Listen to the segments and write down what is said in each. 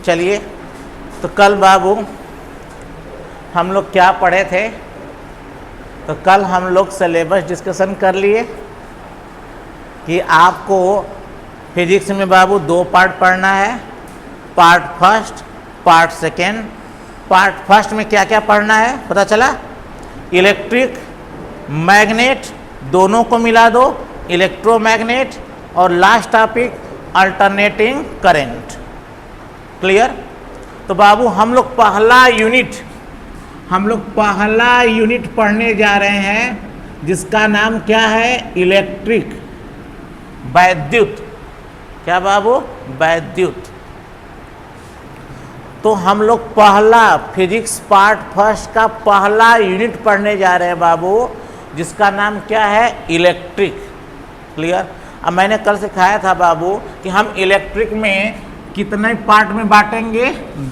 चलिए, तो कल बाबू हम लोग क्या पढ़े थे? तो कल हम लोग सिलेबस डिस्कशन कर लिए कि आपको फिजिक्स में बाबू 2 पार्ट पढ़ना है, part first, part second. Part first में क्या क्या पढ़ना है पता चला? इलेक्ट्रिक, मैग्नेट, दोनों को मिला दो, इलेक्ट्रोमैग्नेट, और last topic alternating current. Clear? तो बाबू हम लोग पहला यूनिट पढ़ने जा रहे हैं जिसका नाम क्या है? इलेक्ट्रिक, वैद्युत। क्या बाबू? वैद्युत। तो हम लोग पहला फिजिक्स पार्ट फर्स्ट का पहला यूनिट पढ़ने जा रहे हैं बाबू, जिसका नाम क्या है? इलेक्ट्रिक। क्लियर? अब मैंने कल सिखाया था बाबू कि हम इलेक्ट्रिक में कितने पार्ट में बांटेंगे?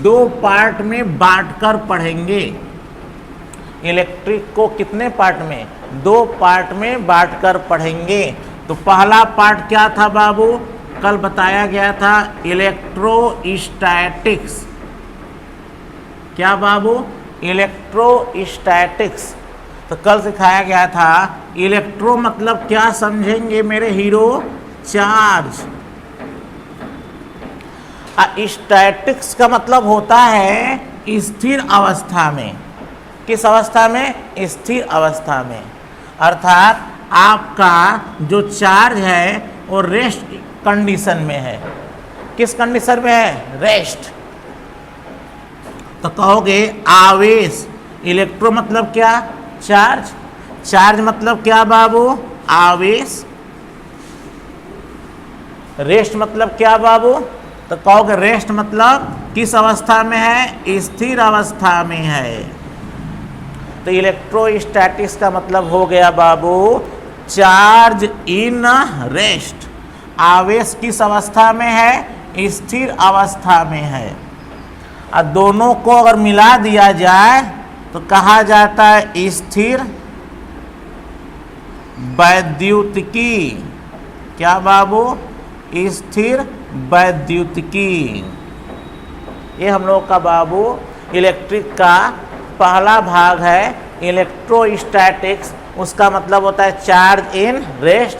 2 पार्ट में बांटकर पढ़ेंगे। इलेक्ट्रिक को कितने पार्ट में? 2 पार्ट में बांटकर पढ़ेंगे। तो पहला पार्ट क्या था बाबू? कल बताया गया था इलेक्ट्रोस्टैटिक्स। क्या बाबू? इलेक्ट्रोस्टैटिक्स। तो कल सिखाया गया था इलेक्ट्रो मतलब क्या समझेंगे मेरे हीरो? चार्ज। स्टैटिक्स का मतलब होता है स्थिर अवस्था में। किस अवस्था में? स्थिर अवस्था में। अर्थात आपका जो चार्ज है वो रेस्ट कंडीशन में है। किस कंडीशन में है? रेस्ट। तो कहोगे आवेश। इलेक्ट्रो मतलब क्या? चार्ज। चार्ज मतलब क्या बाबू? आवेश। रेस्ट मतलब क्या बाबू? तो कहोगे रेस्ट मतलब किस अवस्था में है? स्थिर अवस्था में है। तो इलेक्ट्रोस्टैटिक्स का मतलब हो गया बाबू चार्ज इन रेस्ट। आवेश किस अवस्था में है? स्थिर अवस्था में है। और दोनों को अगर मिला दिया जाए तो कहा जाता है स्थिर वैद्युतिकी। क्या बाबू? स्थिर वैद्युतिकी। ये हम लोग का बाबू इलेक्ट्रिक का पहला भाग है। इलेक्ट्रोस्टैटिक्स उसका मतलब होता है चार्ज इन रेस्ट।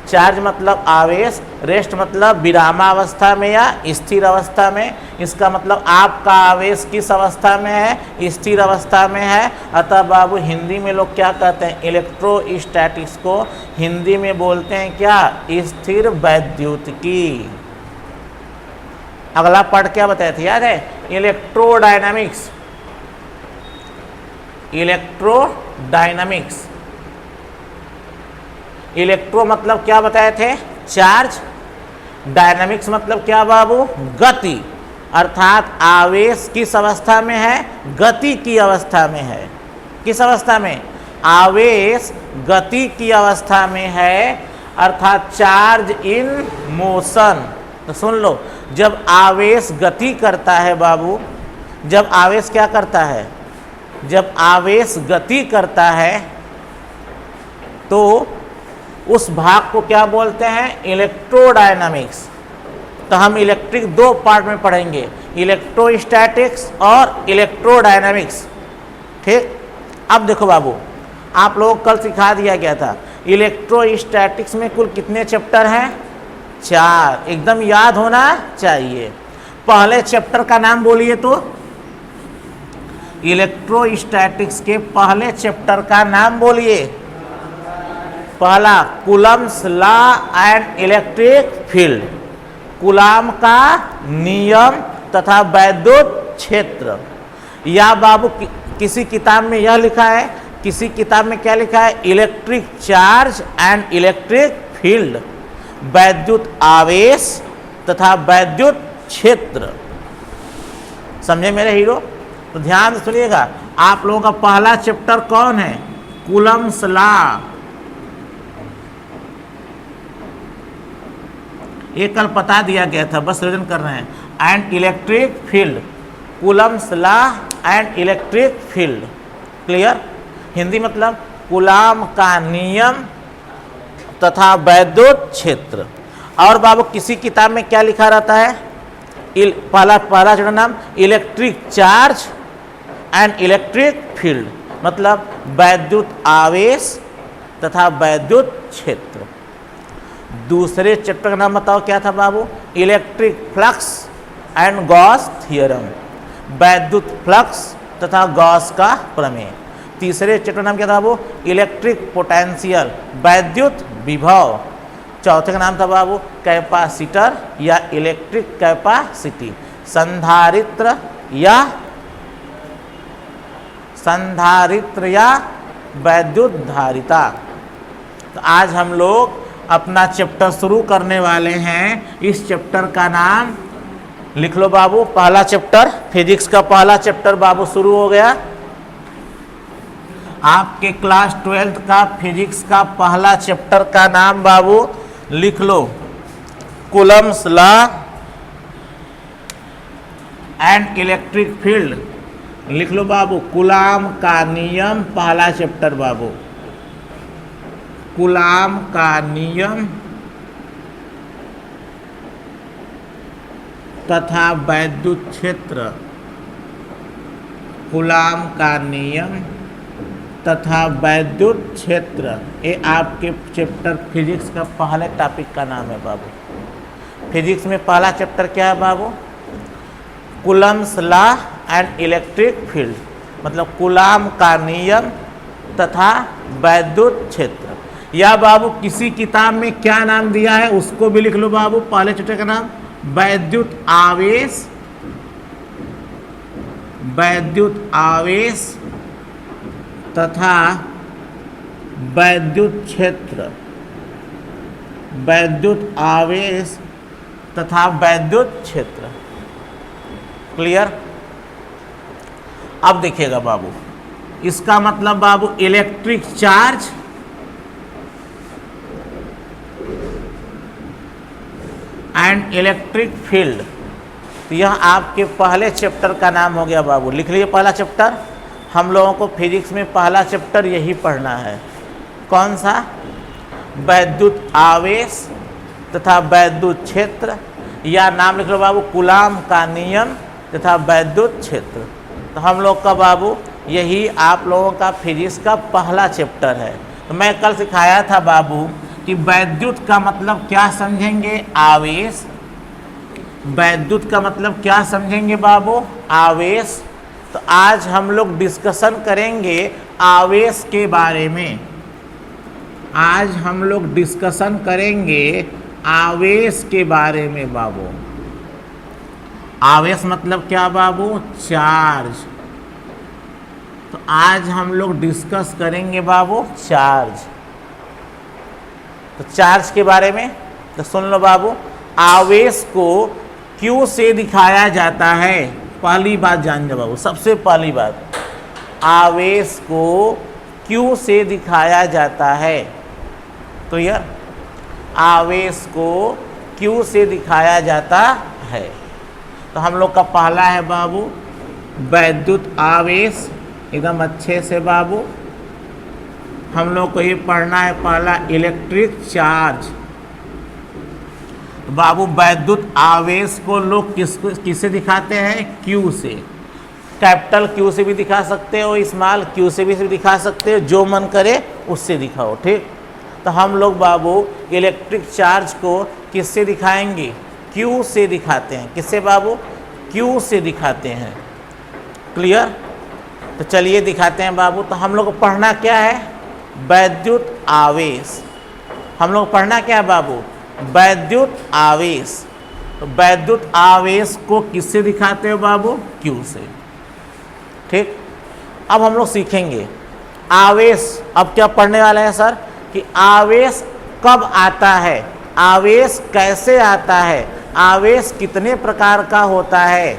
चार्ज मतलब आवेश, रेस्ट मतलब विरामावस्था में या स्थिर अवस्था में। इसका मतलब आपका आवेश किस अवस्था में है? स्थिर अवस्था में है। अतः बाबू हिंदी में लोग क्या कहते हैं? इलेक्ट्रोस्टैटिक्स को हिंदी में बोलते हैं क्या? स्थिर वैद्युतिकी। अगला पार्ट क्या बताया था याद है? इलेक्ट्रोडायनामिक्स। इलेक्ट्रोडायनामिक्स। इलेक्ट्रो मतलब क्या बताए थे? चार्ज। डायनामिक्स मतलब क्या बाबू? गति। अर्थात आवेश किस अवस्था में है? गति की अवस्था में है। किस अवस्था में? आवेश गति की अवस्था में है। अर्थात चार्ज इन मोशन। तो सुन लो, जब आवेश गति करता है बाबू, जब आवेश क्या करता है? जब आवेश गति करता है तो उस भाग को क्या बोलते हैं? इलेक्ट्रोडायनामिक्स। तो हम इलेक्ट्रिक 2 पार्ट में पढ़ेंगे, इलेक्ट्रोस्टैटिक्स और इलेक्ट्रोडायनामिक्स। ठीक? अब देखो बाबू, आप लोगों को कल सिखा दिया गया था इलेक्ट्रोस्टैटिक्स में कुल कितने चैप्टर हैं? 4। एकदम याद होना चाहिए। पहले चैप्टर का नाम बोलिए तो। इलेक्ट्रोस्टैटिक्स के पहले चैप्टर का नाम बोलिए। पहला Coulomb's law and electric field. Coulomb का नियम तथा वैद्युत क्षेत्र। या बाबू किसी किताब में यह लिखा है, किसी किताब में क्या लिखा है? Electric charge and electric field. वैद्युत आवेश तथा वैद्युत क्षेत्र। समझे मेरे हीरो? तो ध्यान से सुनिएगा। आप लोगों का पहला चैप्टर कौन है? Coulomb's law. ये कल बता दिया गया था, बस रिवीजन कर रहे हैं। And electric field. Coulomb's law and electric field. Clear? Hindi मतलब कूलाम का नियम तथा वैद्युत क्षेत्र। और बाबू किसी किताब में क्या लिखा रहता है, पहला चैप्टर नाम electric charge and electric field, मतलब वैद्युत आवेश तथा वैद्युत क्षेत्र। दूसरे चैप्टर का नाम बताओ क्या था बाबू, electric flux and Gauss theorem, वैद्युत फ्लक्स तथा गॉस का प्रमेय। तीसरे चैप्टर नाम क्या था बाबू, इलेक्ट्रिक पोटेंशियल, वैद्युत विभव। चौथे का नाम था बाबू कैपेसिटर या इलेक्ट्रिक कैपेसिटी, संधारित्र या वैद्युत धारिता। तो आज हम लोग अपना चैप्टर शुरू करने वाले हैं। इस चैप्टर का नाम लिख लो बाबू, पहला चैप्टर फिजिक्स का पहला चैप्टर बाबू शुरू हो गया। आपके क्लास 12th का फिजिक्स का पहला चैप्टर का नाम बाबू लिख लो, Coulomb's law and electric field. लिख लो बाबू, कूलाम का नियम, पहला चैप्टर बाबू, कूलाम का नियम तथा वैद्युत क्षेत्र, कूलाम का नियम तथा वैद्युत क्षेत्र। ये आपके चैप्टर फिजिक्स का पहले टॉपिक का नाम है बाबू। फिजिक्स में पहला चैप्टर क्या है बाबू, Coulomb's law and electric field, मतलब कूलाम का नियम तथा वैद्युत क्षेत्र। या बाबू किसी किताब में क्या नाम दिया है उसको भी लिख लो बाबू, पहले चैप्टर का नाम वैद्युत आवेश, वैद्युत आवेश तथा वैद्युत क्षेत्र, वैद्युत आवेश तथा वैद्युत क्षेत्र। क्लियर। अब देखिएगा बाबू, इसका मतलब बाबू electric charge and electric field, तो यह आपके पहले चैप्टर का नाम हो गया बाबू। लिख लीजिए पहला चैप्टर। हम लोगों को फिजिक्स में पहला चैप्टर यही पढ़ना है। कौन सा, वैद्युत आवेश तथा वैद्युत क्षेत्र, या नाम लिख लो बाबू कूलाम का नियम तथा वैद्युत क्षेत्र। तो हम लोग का बाबू यही आप लोगों का फिजिक्स का पहला चैप्टर है। तो मैं कल सिखाया था बाबू कि वैद्युत का मतलब क्या समझेंगे, आवेश। वैद्युत का मतलब क्या समझेंगे बाबू, आवेश। तो आज हम लोग डिस्कशन करेंगे आवेश के बारे में। आज हम लोग डिस्कशन करेंगे आवेश के बारे में बाबू। आवेश मतलब क्या बाबू, चार्ज। तो आज हम लोग डिस्कस करेंगे बाबू चार्ज। तो चार्ज के बारे में तो सुन लो बाबू, आवेश को Q से दिखाया जाता है। पहली बात जान जाओ बाबू, सबसे पहली बात, आवेश को Q से दिखाया जाता है। तो यार आवेश को Q से दिखाया जाता है। तो हम लोग का पहला है बाबू वैद्युत आवेश, एकदम अच्छे से बाबू हम लोग को ये पढ़ना है। पहला इलेक्ट्रिक चार्ज। बाबू वैद्युत आवेश को लोग किससे दिखाते हैं, Q से। कैपिटल Q से भी दिखा सकते हो, स्मॉल Q से भी दिखा सकते हो, जो मन करे उससे दिखाओ, ठीक। तो हम लोग बाबू इलेक्ट्रिक चार्ज को किससे दिखाएंगे, Q से दिखाते हैं। किससे बाबू, Q से दिखाते हैं। क्लियर। तो चलिए दिखाते हैं बाबू। तो हम लोग को पढ़ना क्या है, वैद्युत आवेश। हम लोग पढ़ना क्या है बाबू, वैद्युत आवेश। तो वैद्युत आवेश को किससे दिखाते हो बाबू, Q से, ठीक। अब हम लोग सीखेंगे आवेश। अब क्या पढ़ने वाले हैं सर, कि आवेश कब आता है, आवेश कैसे आता है, आवेश कितने प्रकार का होता है।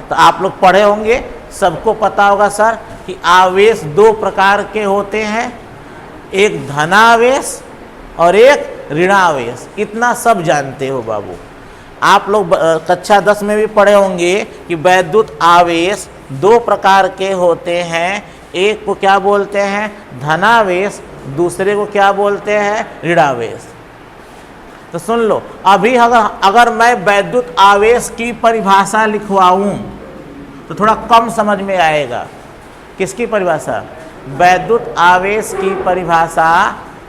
तो आप लोग पढ़े होंगे, सबको पता होगा सर कि आवेश दो प्रकार के होते हैं, एक धनावेश और एक ऋणावेश। इतना सब जानते हो बाबू। आप लोग कक्षा 10 में भी पढ़े होंगे कि वैद्युत आवेश दो प्रकार के होते हैं। एक को क्या बोलते हैं, धनावेश, दूसरे को क्या बोलते हैं, ऋणावेश। तो सुन लो, अभी अगर मैं वैद्युत आवेश की परिभाषा लिखवाऊं तो थोड़ा कम समझ में आएगा। किसकी परिभाषा? वैद्युत आवेश की परिभाषा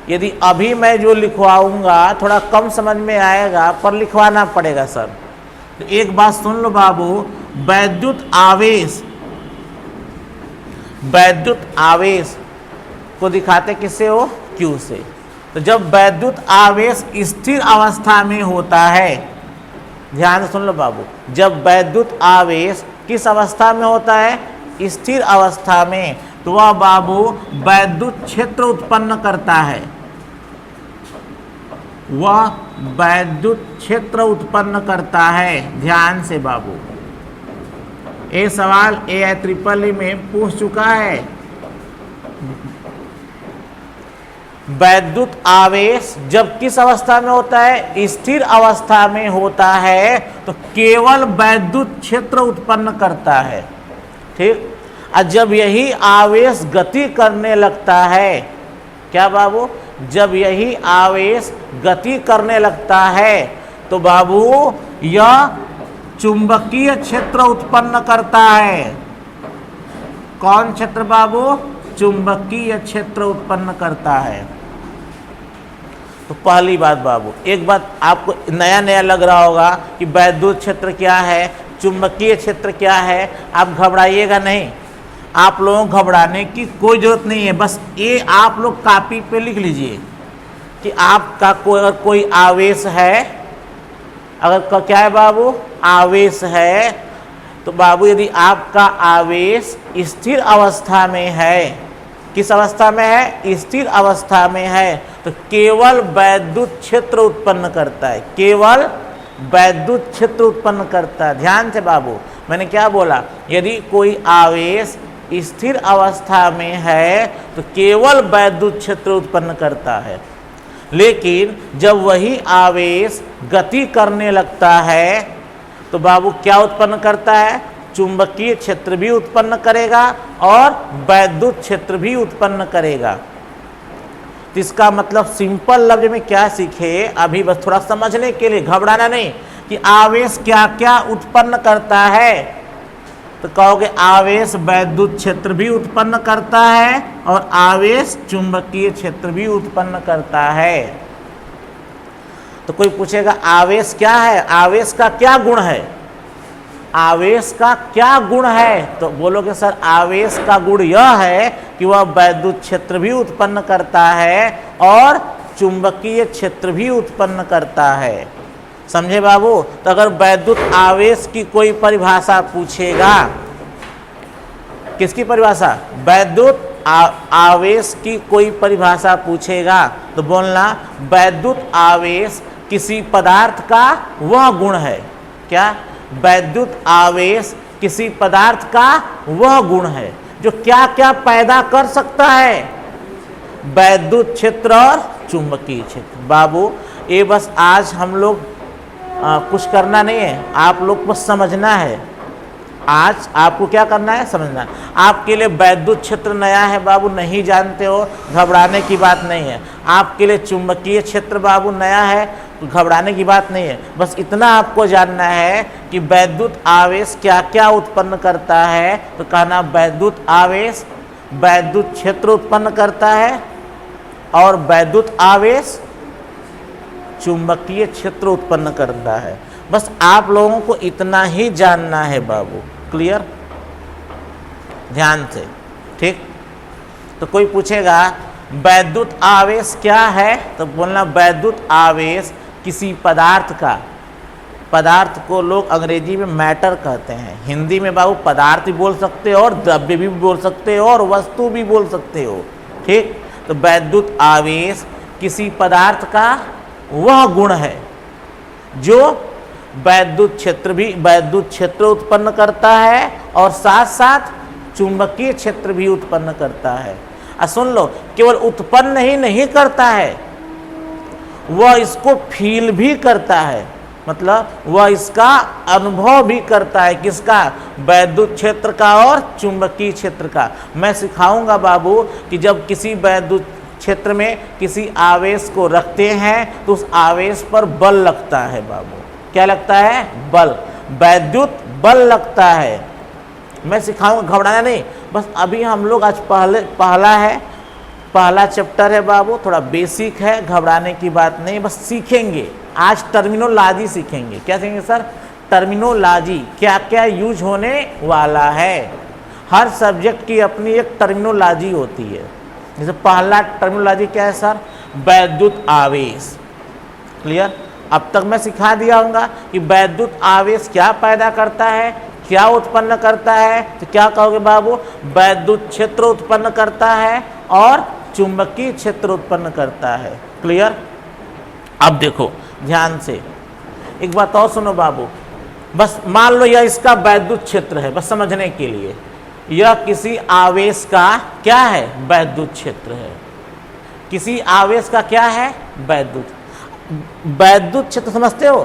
यदि अभी मैं जो लिखवाऊंगा थोड़ा कम समझ में आएगा, पर लिखवाना पड़ेगा सर। तो एक बात सुन लो बाबू, वैद्युत आवेश को दिखाते किससे हो? Q से। तो जब वैद्युत आवेश स्थिर अवस्था में होता है, ध्यान से सुन लो बाबू, जब वैद्युत आवेश किस अवस्था में होता है? स्थिर अवस्था में, तो वह बाबू वैद्युत क्षेत्र उत्पन्न करता है। वह वैद्युत क्षेत्र उत्पन्न करता है। ध्यान से बाबू, ये सवाल AI में पूछ चुका है। वैद्युत आवेश जब किस अवस्था में होता है? स्थिर अवस्था में होता है, तो केवल वैद्युत क्षेत्र उत्पन्न करता है। ठीक। और जब यही आवेश गति करने लगता है, क्या बाबू? जब यही आवेश गति करने लगता है तो बाबू यह चुंबकीय क्षेत्र उत्पन्न करता है। कौन क्षेत्र बाबू? चुंबकीय क्षेत्र उत्पन्न करता है। तो पहली बात बाबू, एक बात आपको नया नया लग रहा होगा कि वैद्युत क्षेत्र क्या है, चुंबकीय क्षेत्र क्या है। आप घबराइएगा नहीं, आप लोगों को घबराने की कोई ज़रूरत नहीं है। बस ये आप लोग कॉपी पे लिख लीजिए कि आपका अगर कोई आवेश है, अगर क्या है बाबू? आवेश है, तो बाबू यदि आपका आवेश स्थिर अवस्था में है, किस अवस्था में है? स्थिर अवस्था में है, तो केवल वैद्युत क्षेत्र उत्पन्न करता है। केवल वैद्युत क्षेत्र उत्पन्न करता है। ध्यान से बाबू, मैंने क्या बोला? यदि कोई आवेश स्थिर अवस्था में है तो केवल वैद्युत क्षेत्र उत्पन्न करता है, लेकिन जब वही आवेश गति करने लगता है तो बाबू क्या उत्पन्न करता है? चुंबकीय क्षेत्र भी उत्पन्न करेगा और वैद्युत क्षेत्र भी उत्पन्न करेगा। तो इसका मतलब सिंपल लफ्ज में क्या सीखे, अभी बस थोड़ा समझने के लिए, घबराना नहीं, कि आवेश क्या क्या उत्पन्न करता है। तो कहोगे आवेश वैद्युत क्षेत्र भी उत्पन्न करता है और आवेश चुंबकीय क्षेत्र भी उत्पन्न करता है। तो कोई पूछेगा आवेश क्या है, आवेश का क्या गुण है? आवेश का क्या गुण है? तो बोलोगे सर आवेश का गुण यह है कि वह वैद्युत क्षेत्र भी उत्पन्न करता है और चुंबकीय क्षेत्र भी उत्पन्न करता है। समझे बाबू? तो अगर वैद्युत आवेश की कोई परिभाषा पूछेगा, किसकी परिभाषा? वैद्युत आवेश की कोई परिभाषा पूछेगा तो बोलना वैद्युत आवेश किसी पदार्थ का वह गुण है। क्या? वैद्युत आवेश किसी पदार्थ का वह गुण है जो क्या क्या पैदा कर सकता है? वैद्युत क्षेत्र और चुंबकीय क्षेत्र। बाबू ये बस आज हम लोग कुछ करना नहीं है, आप लोग को समझना है। आज आपको क्या करना है? समझना है। आपके लिए वैद्युत क्षेत्र नया है बाबू, नहीं जानते हो, घबराने की बात नहीं है। आपके लिए चुंबकीय क्षेत्र बाबू नया है, तो घबराने की बात नहीं है। बस इतना आपको जानना है कि वैद्युत आवेश क्या क्या उत्पन्न करता है। तो कहना वैद्युत आवेश वैद्युत क्षेत्र उत्पन्न करता है और वैद्युत आवेश चुंबकीय क्षेत्र उत्पन्न करता है। बस आप लोगों को इतना ही जानना है बाबू। क्लियर? ध्यान से। ठीक। तो कोई पूछेगा वैद्युत आवेश क्या है, तो बोलना वैद्युत आवेश किसी पदार्थ का, पदार्थ को लोग अंग्रेजी में मैटर कहते हैं, हिंदी में बाबू पदार्थ भी बोल सकते हो और द्रव्य भी बोल सकते हो और वस्तु भी बोल सकते हो। ठीक। तो वैद्युत आवेश किसी पदार्थ का वह गुण है जो वैद्युत क्षेत्र उत्पन्न करता है और साथ साथ चुंबकीय क्षेत्र भी उत्पन्न करता है। सुन लो, केवल उत्पन्न ही नहीं करता है, वह इसको फील भी करता है, मतलब वह इसका अनुभव भी करता है। किसका? वैद्युत क्षेत्र का और चुंबकीय क्षेत्र का। मैं सिखाऊंगा बाबू कि जब किसी वैद्युत क्षेत्र में किसी आवेश को रखते हैं तो उस आवेश पर बल लगता है बाबू। क्या लगता है? बल, वैद्युत बल लगता है। मैं सिखाऊंगा, घबराना नहीं। बस अभी हम लोग आज पहला चैप्टर है बाबू, थोड़ा बेसिक है, घबराने की बात नहीं, बस सीखेंगे। आज टर्मिनोलॉजी सीखेंगे। क्या सीखेंगे सर? टर्मिनोलॉजी, क्या क्या यूज होने वाला है। हर सब्जेक्ट की अपनी एक टर्मिनोलॉजी होती है। जैसे पहला टर्मिनोलॉजी क्या है सर? वैद्युत आवेश। क्लियर? अब तक मैं सिखा दिया होगा कि वैद्युत आवेश क्या पैदा करता है, क्या उत्पन्न करता है। तो क्या कहोगे बाबू? वैद्युत क्षेत्र उत्पन्न करता है और चुंबकीय क्षेत्र उत्पन्न करता है। क्लियर? अब देखो ध्यान से एक बात और सुनो बाबू, बस मान लो यह इसका वैद्युत क्षेत्र है, बस समझने के लिए। यह किसी आवेश का क्या है? वैद्युत क्षेत्र है। किसी आवेश का क्या है? वैद्युत। वैद्युत क्षेत्र समझते हो?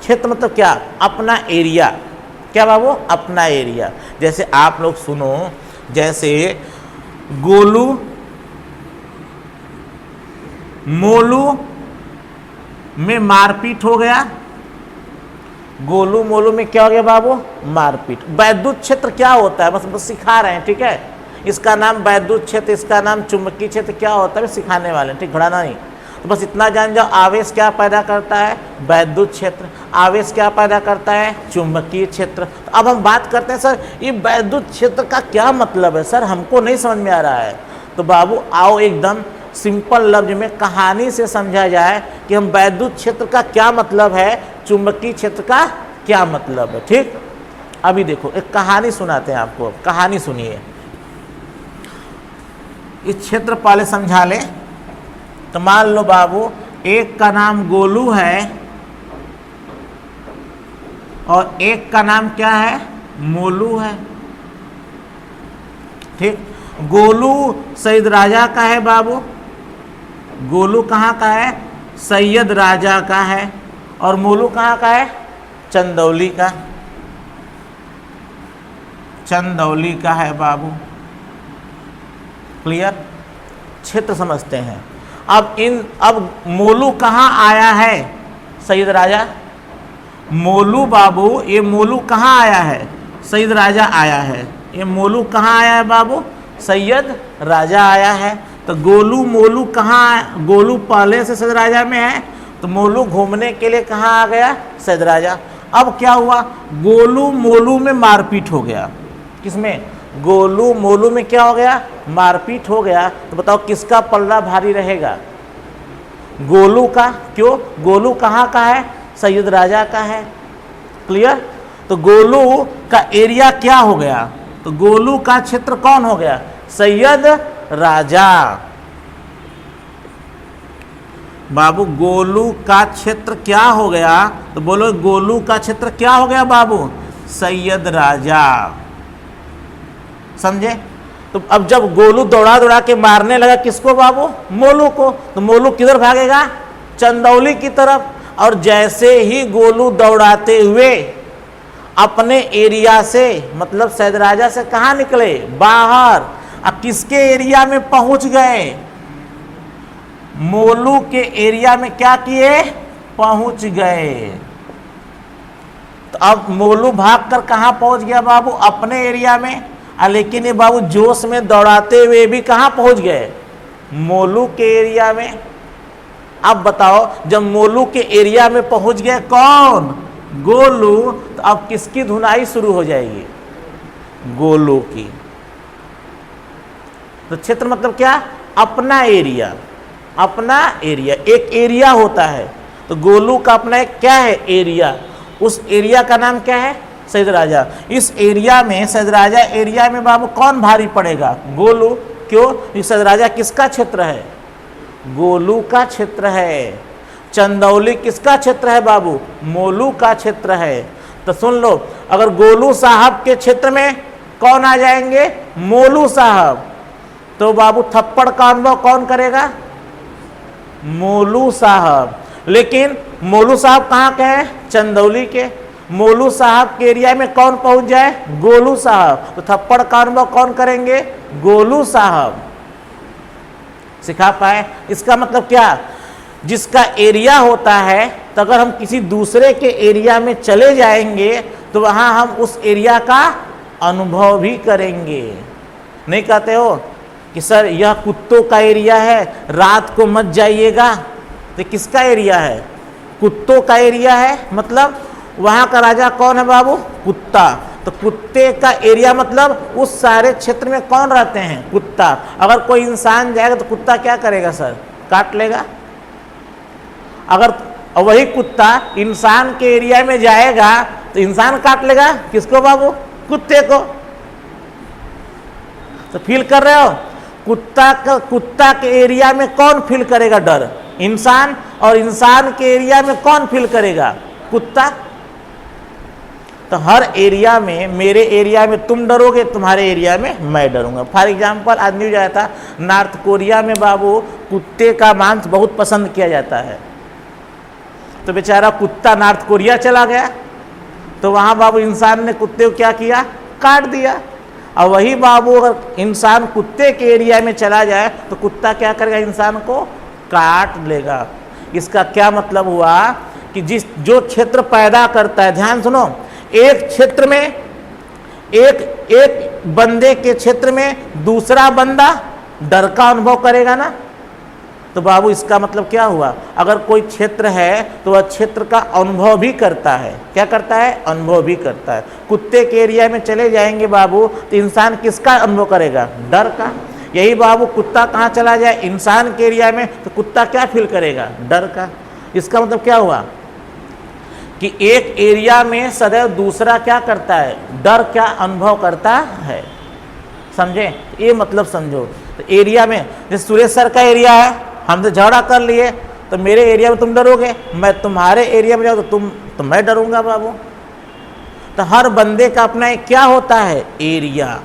क्षेत्र मतलब क्या? अपना एरिया। क्या बाबू? अपना एरिया। जैसे आप लोग सुनो, जैसे गोलू मोलू में मारपीट हो गया। गोलू मोलू में क्या हो गया बाबू? मारपीट। वैद्युत क्षेत्र क्या होता है? बस सिखा रहे हैं, ठीक है। इसका नाम वैद्युत क्षेत्र, इसका नाम चुंबकीय क्षेत्र क्या होता है सिखाने वाले, ठीक, घबराना नहीं। तो बस इतना जान जाओ, आवेश क्या पैदा करता है? वैद्युत क्षेत्र। आवेश क्या पैदा करता है? चुंबकीय क्षेत्र। तो अब हम बात करते हैं सर ये वैद्युत क्षेत्र का क्या मतलब है सर, हमको नहीं समझ में आ रहा है। तो बाबू आओ एकदम सिंपल लफ्ज में कहानी से समझा जाए कि हम वैद्युत क्षेत्र का क्या मतलब है, चुंबकीय क्षेत्र का क्या मतलब है। ठीक, अभी देखो एक कहानी सुनाते हैं आपको, कहानी सुनिए। इस क्षेत्र पहले समझा ले। तो मान लो बाबू एक का नाम गोलू है और एक का नाम क्या है? मोलू है। ठीक, गोलू सैयद राजा का है बाबू। गोलू कहाँ का है? सैयद राजा का है। और मोलू कहाँ का है? चंदौली का, चंदौली का है बाबू। क्लियर? क्षेत्र समझते हैं। अब मोलू कहाँ आया है? सैयद राजा। मोलू बाबू, ये मोलू कहाँ आया है? सैयद राजा आया है। ये मोलू कहाँ आया है बाबू? सैयद राजा आया है। तो गोलू मोलू कहाँ? गोलू पहले से सैयद राजा में है, तो मोलू घूमने के लिए कहाँ आ गया? सैयद राजा। अब क्या हुआ? गोलू मोलू में मारपीट हो गया। किसमें? गोलू मोलू में क्या हो गया? मारपीट हो गया। तो बताओ किसका पल्ला भारी रहेगा? गोलू का। क्यों? गोलू कहाँ का है? सैयद राजा का है। क्लियर? तो गोलू का एरिया क्या हो गया? तो गोलू का क्षेत्र कौन हो गया? सैयद राजा। बाबू गोलू का क्षेत्र क्या हो गया? तो बोलो गोलू का क्षेत्र क्या हो गया बाबू? सैयद राजा। समझे? तो अब जब गोलू दौड़ा दौड़ा के मारने लगा किसको बाबू? मोलू को। तो मोलू किधर भागेगा? चंदौली की तरफ। और जैसे ही गोलू दौड़ाते हुए अपने एरिया से, मतलब सैयद राजा से कहाँ निकले? बाहर। अब किसके एरिया में पहुंच गए? मोलू के एरिया में क्या किए? पहुंच गए। तो अब मोलू भागकर कहाँ पहुंच गया बाबू? अपने एरिया में। लेकिन ये बाबू जोश में दौड़ाते हुए भी कहाँ पहुंच गए? मोलू के एरिया में। अब बताओ जब मोलू के एरिया में पहुंच गए कौन? गोलू। तो अब किसकी धुनाई शुरू हो जाएगी? गोलू की। तो क्षेत्र मतलब क्या? अपना एरिया। अपना एरिया, एक एरिया होता है। तो गोलू का अपना एक क्या है? एरिया। उस एरिया का नाम क्या है? सैयद राजा। इस एरिया में, सैयद राजा एरिया में बाबू कौन भारी पड़ेगा? गोलू। क्यों? सैयद राजा किसका क्षेत्र है? गोलू का क्षेत्र है। चंदौली किसका क्षेत्र है बाबू? मोलू का क्षेत्र है। तो सुन लो, अगर गोलू साहब के क्षेत्र में कौन आ जाएंगे? मोलू साहब। तो बाबू थप्पड़ का अनुभव कौन करेगा? मोलू साहब। लेकिन मोलू साहब कहाँ के हैं? चंदौली के। मोलू साहब के एरिया में कौन पहुंच जाए? गोलू साहब। तो थप्पड़ का अनुभव कौन करेंगे? गोलू साहब। सिखा पाए। इसका मतलब क्या, जिसका एरिया होता है, तो अगर हम किसी दूसरे के एरिया में चले जाएंगे तो वहां हम उस एरिया का अनुभव भी करेंगे। नहीं कहते हो कि सर यह कुत्तों का एरिया है, रात को मत जाइएगा, तो किसका एरिया है, कुत्तों का एरिया है। मतलब वहां का राजा कौन है बाबू, कुत्ता। तो कुत्ते का एरिया मतलब उस सारे क्षेत्र में कौन रहते हैं, कुत्ता। अगर कोई इंसान जाएगा तो कुत्ता क्या करेगा सर, काट लेगा। अगर वही कुत्ता इंसान के एरिया में जाएगा तो इंसान काट लेगा किसको बाबू, कुत्ते को। तो फील कर रहे हो, कुत्ता के एरिया में कौन फील करेगा डर, इंसान। और इंसान के एरिया में कौन फील करेगा, कुत्ता। तो हर एरिया में, मेरे एरिया में तुम डरोगे, तुम्हारे एरिया में मैं डरूंगा। फॉर एग्जाम्पल आज न्यूज आया था, नॉर्थ कोरिया में बाबू कुत्ते का मांस बहुत पसंद किया जाता है। तो बेचारा कुत्ता नॉर्थ कोरिया चला गया, तो वहां बाबू इंसान ने कुत्ते को क्या किया, काट दिया। और वही बाबू अगर इंसान कुत्ते के एरिया में चला जाए तो कुत्ता क्या करेगा, इंसान को काट लेगा। इसका क्या मतलब हुआ कि जो क्षेत्र पैदा करता है, ध्यान सुनो, एक क्षेत्र में एक बंदे के क्षेत्र में दूसरा बंदा डर का अनुभव करेगा ना। तो बाबू इसका मतलब क्या हुआ, अगर कोई क्षेत्र है तो वह क्षेत्र का अनुभव भी करता है। क्या करता है, अनुभव भी करता है। कुत्ते के एरिया में चले जाएंगे बाबू तो इंसान किसका अनुभव करेगा, डर का। यही बाबू कुत्ता कहाँ चला जाए, इंसान के एरिया में, तो कुत्ता क्या फील करेगा, डर का। इसका मतलब क्या हुआ कि एक एरिया में सदैव दूसरा क्या करता है, डर क्या अनुभव करता है। समझे, ये मतलब समझो। तो एरिया में जैसे सुरेश सर का एरिया है, हमसे झगड़ा कर लिए तो मेरे एरिया में तुम डरोगे, मैं तुम्हारे एरिया में जाऊँ तो मैं डरूंगा बाबू। तो हर बंदे का अपना एक क्या होता है, एरिया।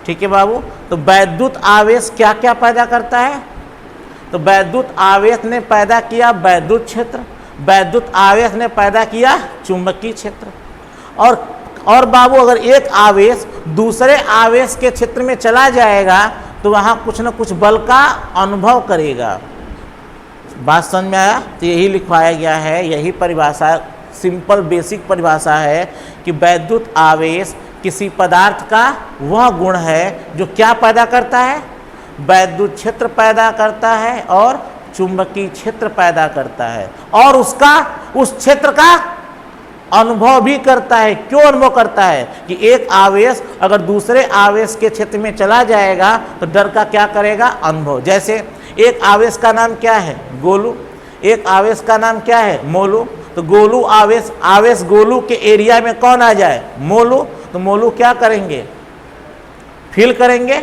ठीक है बाबू। तो वैद्युत आवेश क्या क्या पैदा करता है, तो वैद्युत आवेश ने पैदा किया वैद्युत क्षेत्र, वैद्युत आवेश ने पैदा किया चुंबकीय क्षेत्र। और बाबू अगर एक आवेश दूसरे आवेश के क्षेत्र में चला जाएगा तो वहाँ कुछ न कुछ बल का अनुभव करेगा। बात समझ में आया। तो यही लिखवाया गया है, यही परिभाषा, सिंपल बेसिक परिभाषा है कि वैद्युत आवेश किसी पदार्थ का वह गुण है जो क्या पैदा करता है, वैद्युत क्षेत्र पैदा करता है और चुंबकीय क्षेत्र पैदा करता है, और उसका उस क्षेत्र का अनुभव भी करता है। क्यों अनुभव करता है कि एक आवेश अगर दूसरे आवेश के क्षेत्र में चला जाएगा तो डर का क्या करेगा, अनुभव। जैसे एक आवेश का नाम क्या है, गोलू, एक आवेश का नाम क्या है, मोलू। तो गोलू आवेश गोलू के एरिया में कौन आ जाए, मोलू। तो मोलू क्या करेंगे, फील करेंगे,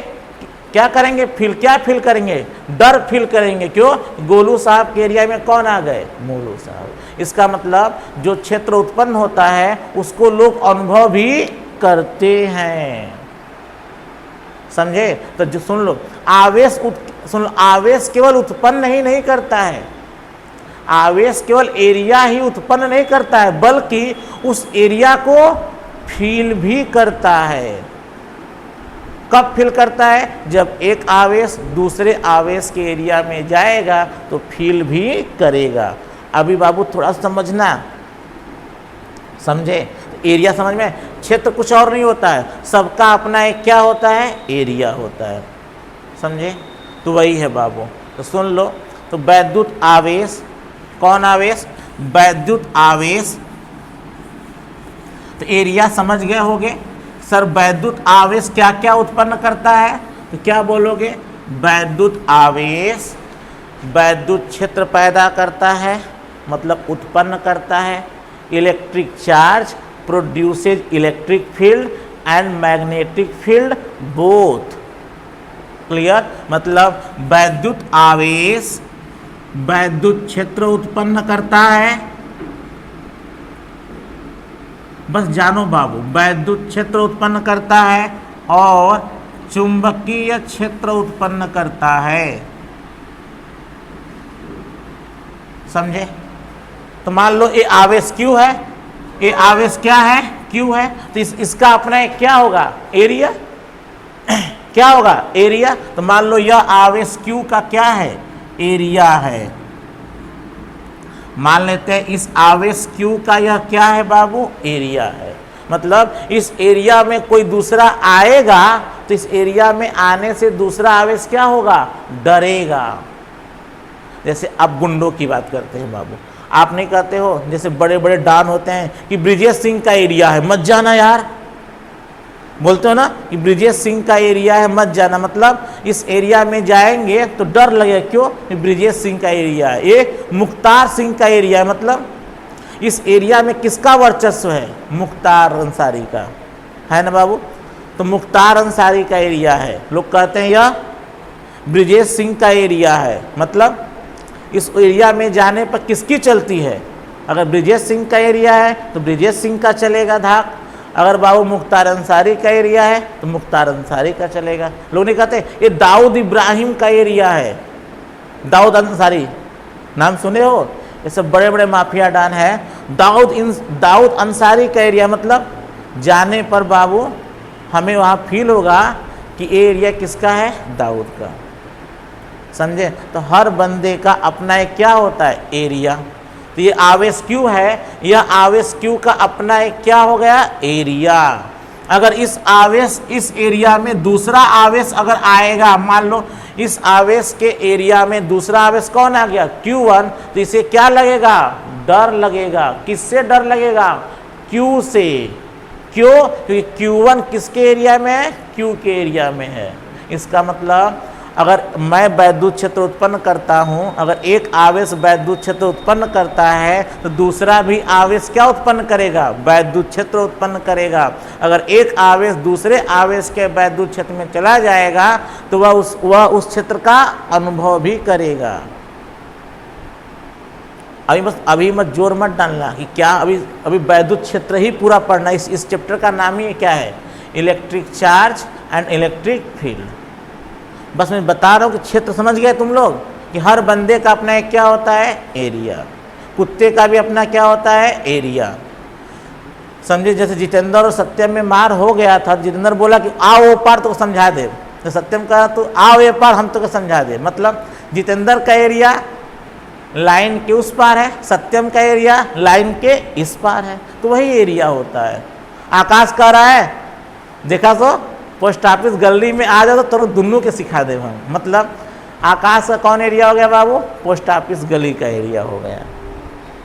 क्या करेंगे, क्या फील करेंगे, डर फील करेंगे। क्यों, गोलू साहब के एरिया में कौन आ गए, मोलू साहब। इसका मतलब जो क्षेत्र उत्पन्न होता है उसको लोग अनुभव भी करते हैं। समझे। तो जो सुन लो, आवेश केवल उत्पन्न ही नहीं करता है, आवेश केवल एरिया ही उत्पन्न नहीं करता है, बल्कि उस एरिया को फील भी करता है। कब फील करता है, जब एक आवेश दूसरे आवेश के एरिया में जाएगा तो फील भी करेगा। अभी बाबू थोड़ा समझना, समझे। एरिया समझ में, क्षेत्र कुछ और नहीं होता है, सबका अपना एक क्या होता है, एरिया होता है। समझे। तो वही है बाबू। तो सुन लो, तो वैद्युत आवेश, कौन आवेश, वैद्युत आवेश। तो एरिया समझ गए होगे। सर वैद्युत आवेश क्या क्या उत्पन्न करता है, तो क्या बोलोगे, वैद्युत आवेश वैद्युत क्षेत्र पैदा करता है, मतलब उत्पन्न करता है। Electric charge produces electric field and magnetic field both. Clear. मतलब वैद्युत आवेश वैद्युत क्षेत्र उत्पन्न करता है, बस जानो बाबू, वैद्युत क्षेत्र उत्पन्न करता है और चुंबकीय क्षेत्र उत्पन्न करता है। समझे। तो मान लो ये आवेश Q है, ये आवेश क्या है, Q है। तो इसका अपना एक क्या होगा, एरिया। क्या होगा? एरिया। तो मान लो यह आवेश Q का क्या है? एरिया है। मान लेते हैं इस आवेश Q का यह क्या है बाबू? एरिया है। मतलब इस एरिया में कोई दूसरा आएगा तो इस एरिया में आने से दूसरा आवेश क्या होगा? डरेगा। जैसे अब गुंडों की बात करते हैं बाबू, आप नहीं कहते हो जैसे बड़े बड़े डॉन होते हैं कि ब्रिजेश सिंह का एरिया है मत जाना यार, बोलते हो ना कि ब्रिजेश सिंह का एरिया है मत जाना, मतलब इस एरिया में जाएंगे तो डर लगेगा। क्यों? ब्रिजेश सिंह का एरिया है। ये मुख्तार सिंह का एरिया है, मतलब इस एरिया में किसका वर्चस्व है? मुख्तार अंसारी का, है ना बाबू। तो मुख्तार अंसारी का एरिया है, लोग कहते हैं यह ब्रिजेश सिंह का एरिया है। मतलब इस एरिया में जाने पर किसकी चलती है? अगर ब्रिजेश सिंह का एरिया है तो ब्रिजेश सिंह का चलेगा धाक, अगर बाबू मुख्तार अंसारी का एरिया है तो मुख्तार अंसारी का चलेगा। लोग नहीं कहते ये दाऊद इब्राहिम का एरिया है, दाऊद अंसारी नाम सुने हो? ये सब बड़े बड़े माफिया डान है। दाऊद अंसारी का एरिया, मतलब जाने पर बाबू हमें वहाँ फील होगा कि ये एरिया किसका है? दाऊद का, समझे। तो हर बंदे का अपना एक क्या होता है? एरिया। तो ये आवेश Q है, यह आवेश Q का अपना एक क्या हो गया? एरिया। अगर इस एरिया में दूसरा आवेश अगर आएगा, मान लो इस आवेश के एरिया में दूसरा आवेश कौन आ गया? Q1, तो इसे क्या लगेगा? डर लगेगा। किससे डर लगेगा? Q से। क्यों? क्योंकि Q1 किसके एरिया में है? Q के एरिया में है। इसका मतलब अगर मैं वैद्युत क्षेत्र उत्पन्न करता हूं, अगर एक आवेश वैद्युत क्षेत्र उत्पन्न करता है तो दूसरा भी आवेश क्या उत्पन्न करेगा? वैद्युत क्षेत्र उत्पन्न करेगा। अगर एक आवेश दूसरे आवेश के वैद्युत क्षेत्र में चला जाएगा तो वह उस क्षेत्र का अनुभव भी करेगा। अभी मत जोर मत डालना कि क्या अभी वैद्युत क्षेत्र ही पूरा पढ़ना। इस चैप्टर का नाम ही क्या है? Electric charge and electric field. बस मैं बता रहा हूँ कि क्षेत्र समझ गए तुम लोग कि हर बंदे का अपना एक क्या होता है? एरिया। कुत्ते का भी अपना क्या होता है? एरिया। समझे। जैसे जितेंद्र और सत्यम में मार हो गया था, जितेंद्र बोला कि आओ वो पार तो समझा दे, तो सत्यम कहा तो आओ ये पार हम तो समझा दे। मतलब जितेंद्र का एरिया लाइन के उस पार है, सत्यम का एरिया लाइन के इस पार है, तो वही एरिया होता है। आकाश कह रहा है देखा तो पोस्ट ऑफिस गली में आ जाओ तो दोनों के सिखा दे हम। मतलब आकाश का कौन एरिया हो गया बाबू? पोस्ट ऑफिस गली का एरिया हो गया।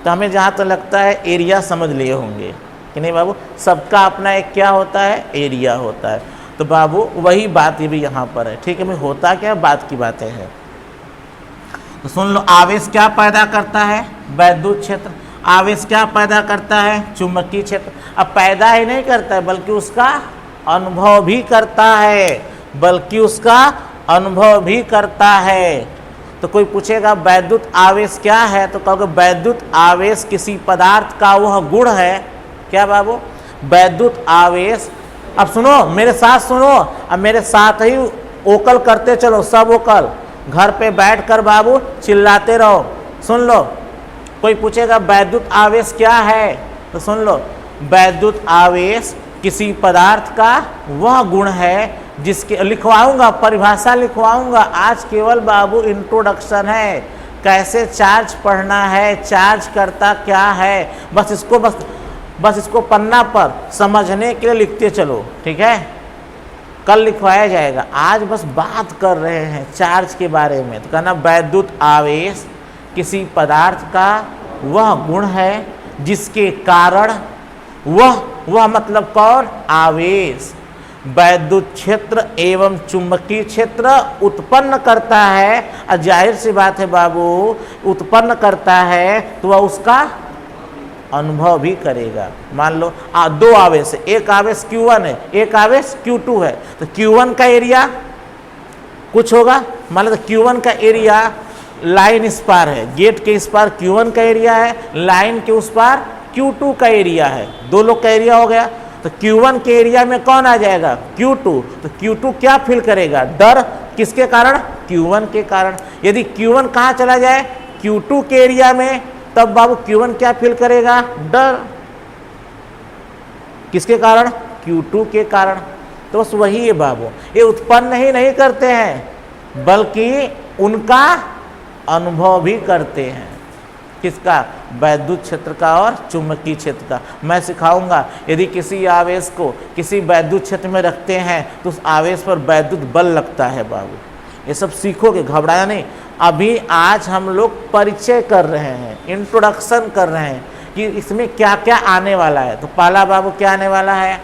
तो हमें जहाँ तो लगता है एरिया समझ लिए होंगे कि नहीं बाबू? सबका अपना एक क्या होता है? एरिया होता है। तो बाबू वही बात ये भी यहाँ पर है, ठीक है। मैं होता क्या बात की बातें हैं। तो सुन लो, आवेश क्या पैदा करता है? वैद्युत क्षेत्र। आवेश क्या पैदा करता है? चुंबकीय क्षेत्र। अब पैदा ही नहीं करता है बल्कि उसका अनुभव भी करता है, बल्कि उसका अनुभव भी करता है। तो कोई पूछेगा वैद्युत आवेश क्या है, तो कहोगे वैद्युत आवेश किसी पदार्थ का वह गुण है। क्या बाबू? वैद्युत आवेश। अब सुनो मेरे साथ, सुनो अब मेरे साथ ही ओकल करते चलो, सब ओकल। घर पे बैठ कर बाबू चिल्लाते रहो। सुन लो, कोई पूछेगा वैद्युत आवेश क्या है, तो सुन लो, वैद्युत आवेश किसी पदार्थ का वह गुण है जिसके, लिखवाऊंगा परिभाषा लिखवाऊंगा, आज केवल बाबू इंट्रोडक्शन है, कैसे चार्ज पढ़ना है, चार्ज करता क्या है, बस इसको पन्ना पर समझने के लिए लिखते चलो, ठीक है। कल लिखवाया जाएगा, आज बस बात कर रहे हैं चार्ज के बारे में। तो कहना वैद्युत आवेश किसी पदार्थ का वह गुण है जिसके कारण वह मतलब कौन? आवेश वैद्युत क्षेत्र एवं चुंबकीय क्षेत्र उत्पन्न करता है। और जाहिर सी बात है बाबू, उत्पन्न करता है तो वह उसका अनुभव भी करेगा। मान लो दो आवेश है, एक आवेश Q1 है, एक आवेश Q2 है। तो Q1 का एरिया कुछ होगा, मान लो Q1 का एरिया लाइन इस पार है, गेट के इस पार Q1 का एरिया है, लाइन के उस पार Q2 का एरिया है, दो लोग का एरिया हो गया। तो Q1 के एरिया में कौन आ जाएगा? Q2। तो Q2 क्या फील करेगा? डर। किसके कारण? Q1 के कारण। यदि Q1 कहाँ चला जाए? Q2 के एरिया में, तब बाबू Q1 क्या फील करेगा? डर। किसके कारण? Q2 के कारण। तो बस वही है बाबू, ये उत्पन्न ही नहीं करते हैं बल्कि उनका अनुभव भी करते हैं। किसका? वैद्युत क्षेत्र का और चुंबकीय क्षेत्र का। मैं सिखाऊंगा, यदि किसी आवेश को किसी वैद्युत क्षेत्र में रखते हैं तो उस आवेश पर वैद्युत बल लगता है बाबू। ये सब सीखोगे, घबराया नहीं। अभी आज हम लोग परिचय कर रहे हैं, इंट्रोडक्शन कर रहे हैं कि इसमें क्या क्या आने वाला है। तो पहला बाबू क्या आने वाला है?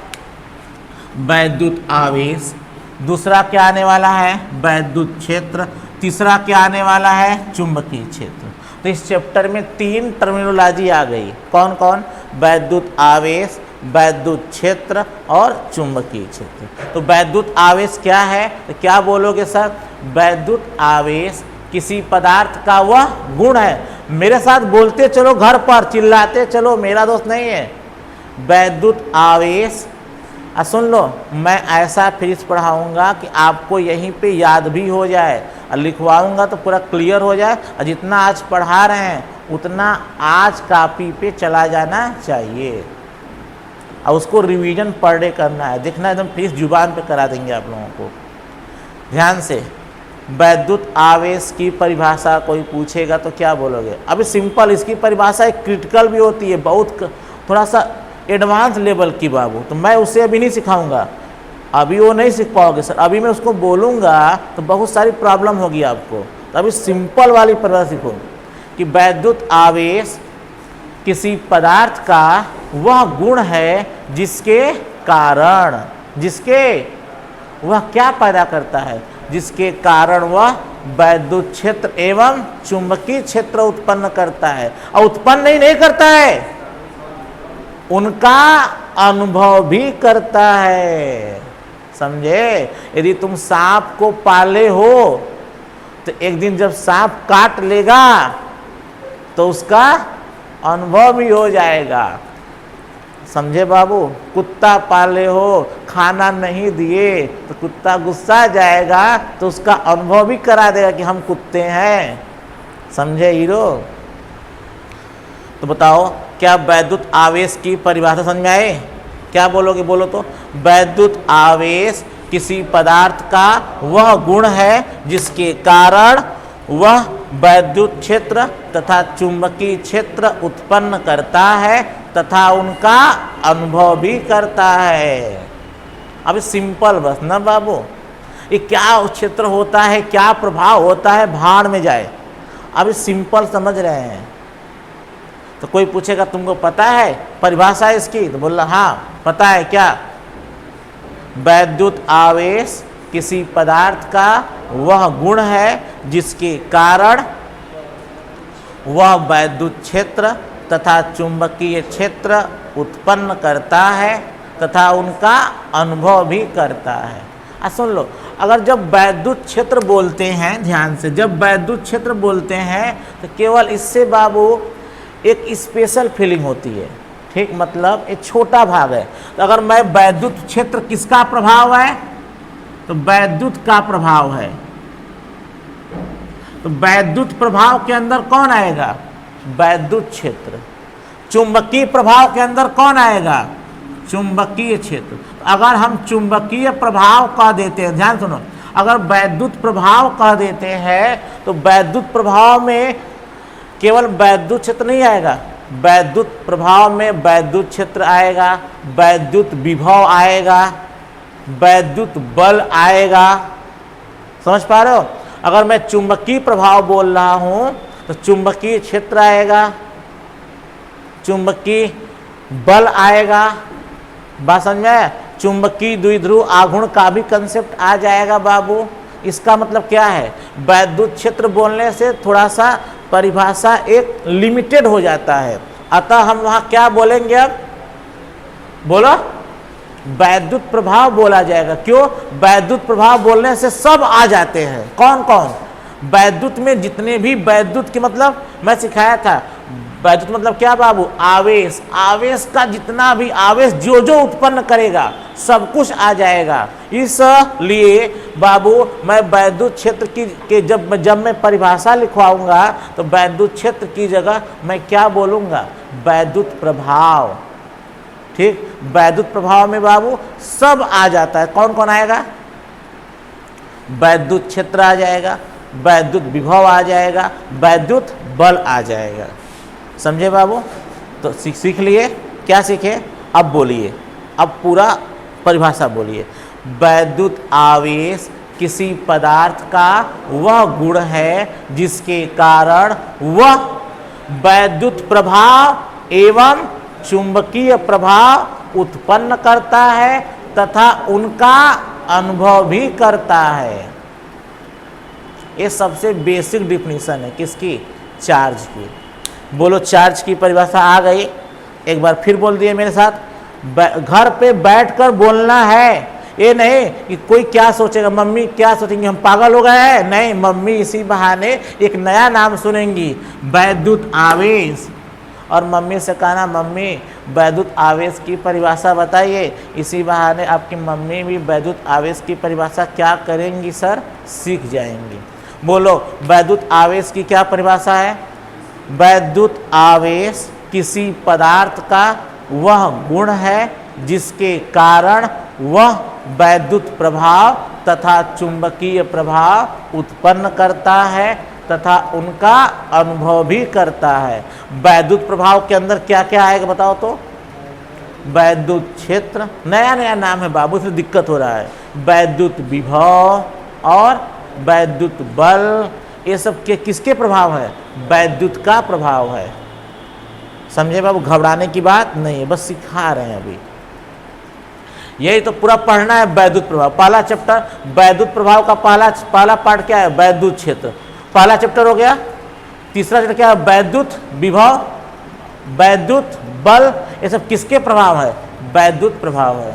वैद्युत आवेश। दूसरा क्या आने वाला है? वैद्युत क्षेत्र। तीसरा क्या आने वाला है? चुंबकीय क्षेत्र। तो इस चैप्टर में 3 टर्मिनोलॉजी आ गई। कौन कौन? वैद्युत आवेश, वैद्युत क्षेत्र और चुंबकीय क्षेत्र। तो वैद्युत आवेश क्या है? तो क्या बोलोगे सर? वैद्युत आवेश किसी पदार्थ का वह गुण है। मेरे साथ बोलते चलो, घर पर चिल्लाते चलो, मेरा दोस्त नहीं है। वैद्युत आवेश, सुन लो, मैं ऐसा फिजिक्स पढ़ाऊंगा कि आपको यहीं पे याद भी हो जाए और लिखवाऊंगा तो पूरा क्लियर हो जाए। और जितना आज पढ़ा रहे हैं उतना आज कॉपी पे चला जाना चाहिए और उसको रिवीजन पर डे करना है। देखना एकदम फिजिक्स जुबान पे करा देंगे आप लोगों को। ध्यान से, वैद्युत आवेश की परिभाषा कोई पूछेगा तो क्या बोलोगे? अभी सिंपल, इसकी परिभाषा एक क्रिटिकल भी होती है, बहुत थोड़ा सा एडवांस लेवल की बाबू। तो मैं उसे अभी नहीं सिखाऊंगा, अभी वो नहीं सीख पाओगे सर। अभी मैं उसको बोलूँगा तो बहुत सारी प्रॉब्लम होगी आपको। तो अभी सिंपल वाली परिभाषा सीखो कि वैद्युत आवेश किसी पदार्थ का वह गुण है जिसके कारण, जिसके वह क्या पैदा करता है, जिसके कारण वह वैद्युत क्षेत्र एवं चुंबकीय क्षेत्र उत्पन्न करता है। और उत्पन्न नहीं करता है, उनका अनुभव भी करता है। समझे? यदि तुम सांप को पाले हो तो एक दिन जब सांप काट लेगा तो उसका अनुभव भी हो जाएगा। समझे बाबू? कुत्ता पाले हो, खाना नहीं दिए तो कुत्ता गुस्सा जाएगा तो उसका अनुभव भी करा देगा कि हम कुत्ते हैं। समझे हीरो? तो बताओ, क्या वैद्युत आवेश की परिभाषा समझ में आए? क्या बोलोगे? बोलो तो। वैद्युत आवेश किसी पदार्थ का वह गुण है जिसके कारण वह वैद्युत क्षेत्र तथा चुंबकीय क्षेत्र उत्पन्न करता है तथा उनका अनुभव भी करता है। अब सिंपल बस ना बाबू, ये क्या क्षेत्र होता है, क्या प्रभाव होता है, भाड़ में जाए। अब सिंपल समझ रहे हैं। तो कोई पूछेगा तुमको पता है परिभाषा इसकी? तो बोला हाँ पता है। क्या? वैद्युत आवेश किसी पदार्थ का वह गुण है जिसके कारण वह वैद्युत क्षेत्र तथा चुंबकीय क्षेत्र उत्पन्न करता है तथा उनका अनुभव भी करता है। सुन लो, अगर जब वैद्युत क्षेत्र बोलते हैं, ध्यान से, जब वैद्युत क्षेत्र बोलते हैं तो केवल इससे बाबू एक स्पेशल फीलिंग होती है। ठीक, मतलब एक छोटा भाग है। तो अगर मैं वैद्युत क्षेत्र किसका प्रभाव है? तो वैद्युत का प्रभाव है। तो वैद्युत प्रभाव के अंदर कौन आएगा? वैद्युत क्षेत्र। चुंबकीय प्रभाव के अंदर कौन आएगा? चुंबकीय क्षेत्र। अगर हम चुंबकीय प्रभाव कह देते हैं, ध्यान सुनो, अगर वैद्युत प्रभाव कह देते हैं तो वैद्युत प्रभाव में केवल वैद्युत क्षेत्र नहीं आएगा, वैद्युत प्रभाव में वैद्युत क्षेत्र आएगा, वैद्युत विभव आएगा, वैद्युत बल आएगा। समझ पा रहे हो? अगर मैं चुंबकीय प्रभाव बोल रहा हूं तो चुंबकीय क्षेत्र आएगा, चुंबकीय बल आएगा। बात समझ में? चुंबकीय द्विध्रुव आघूर्ण का भी कंसेप्ट आ जाएगा बाबू। इसका मतलब क्या है? वैद्युत क्षेत्र बोलने से थोड़ा सा परिभाषा एक लिमिटेड हो जाता है, अतः हम वहां क्या बोलेंगे? अब बोलो, वैद्युत प्रभाव बोला जाएगा। क्यों? वैद्युत प्रभाव बोलने से सब आ जाते हैं। कौन कौन? वैद्युत में जितने भी वैद्युत के, मतलब मैं सिखाया था वैद्युत मतलब क्या बाबू? आवेश। आवेश का जितना भी आवेश जो जो उत्पन्न करेगा सब कुछ आ जाएगा। इसलिए बाबू मैं वैद्युत क्षेत्र की जब मैं परिभाषा लिखवाऊंगा तो वैद्युत क्षेत्र की जगह मैं क्या बोलूँगा? वैद्युत प्रभाव। ठीक। वैद्युत प्रभाव में बाबू सब आ जाता है। कौन कौन आएगा? वैद्युत क्षेत्र आ जाएगा, वैद्युत विभव आ जाएगा, वैद्युत बल आ जाएगा। समझे बाबू? तो सीख लिए। क्या सीखे? अब बोलिए, अब पूरा परिभाषा बोलिए। वैद्युत आवेश किसी पदार्थ का वह गुण है जिसके कारण वह वैद्युत प्रभाव एवं चुंबकीय प्रभाव उत्पन्न करता है तथा उनका अनुभव भी करता है। ये सबसे बेसिक डिफिनीशन है किसकी? चार्ज की। बोलो, चार्ज की परिभाषा आ गई? एक बार फिर बोल दिए मेरे साथ। घर पे बैठकर बोलना है, ये नहीं कि कोई क्या सोचेगा, मम्मी क्या सोचेंगी, हम पागल हो गए हैं। नहीं, मम्मी इसी बहाने एक नया नाम सुनेंगी, वैद्युत आवेश। और मम्मी से कहना, मम्मी वैद्युत आवेश की परिभाषा बताइए। इसी बहाने आपकी मम्मी भी वैद्युत आवेश की परिभाषा क्या करेंगी सर? सीख जाएंगी। बोलो, वैद्युत आवेश की क्या परिभाषा है? वैद्युत आवेश किसी पदार्थ का वह गुण है जिसके कारण वह वैद्युत प्रभाव तथा चुंबकीय प्रभाव उत्पन्न करता है तथा उनका अनुभव भी करता है। वैद्युत प्रभाव के अंदर क्या क्या आएगा बताओ तो? वैद्युत क्षेत्र, नया नया नाम है बाबू, इसलिए दिक्कत हो रहा है। वैद्युत विभव और वैद्युत बल, ये सब के किसके प्रभाव है? वैद्युत का प्रभाव है। समझे बाबू? घबराने की बात नहीं है, बस सिखा रहे हैं अभी। यही तो पूरा पढ़ना है। वैद्युत प्रभाव पहला चैप्टर, वैद्युत प्रभाव का पहला पार्ट क्या है? वैद्युत क्षेत्र, पहला चैप्टर हो गया। तीसरा चैप्टर क्या है? वैद्युत विभव, वैद्युत बल, ये सब किसके प्रभाव है? वैद्युत प्रभाव है।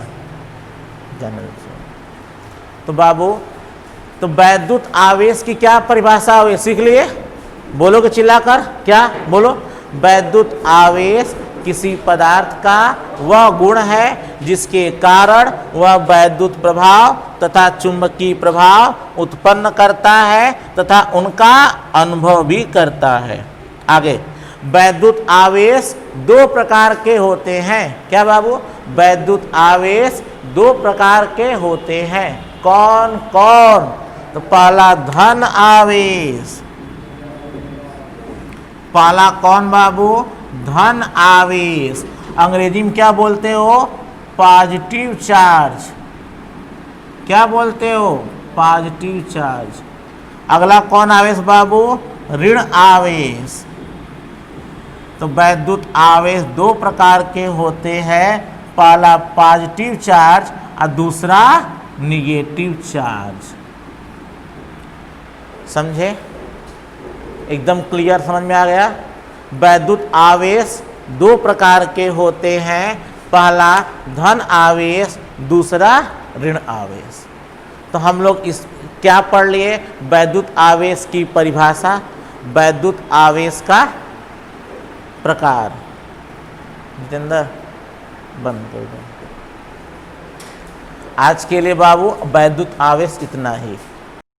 तो बाबू, तो वैद्युत आवेश की क्या परिभाषा हुई? सीख लिए? बोलोगे चिल्लाकर? क्या बोलो? वैद्युत आवेश किसी पदार्थ का वह गुण है जिसके कारण वह वैद्युत प्रभाव तथा चुंबकीय प्रभाव उत्पन्न करता है तथा उनका अनुभव भी करता है। आगे, वैद्युत आवेश दो प्रकार के होते हैं। क्या बाबू? वैद्युत आवेश दो प्रकार के होते हैं। कौन कौन? तो पहला धन आवेश। पहला कौन बाबू? धन आवेश। अंग्रेजी में क्या बोलते हो? Positive charge. क्या बोलते हो? Positive charge. अगला कौन आवेश बाबू? ऋण आवेश। तो वैद्युत आवेश दो प्रकार के होते हैं, पहला पॉजिटिव चार्ज और दूसरा निगेटिव चार्ज। समझे? एकदम क्लियर समझ में आ गया? वैद्युत आवेश दो प्रकार के होते हैं, पहला धन आवेश, दूसरा ऋण आवेश। तो हम लोग इस क्या पढ़ लिए? वैद्युत आवेश की परिभाषा, वैद्युत आवेश का प्रकार। जितेंद्र बंद कर दो। आज के लिए बाबू वैद्युत आवेश इतना ही।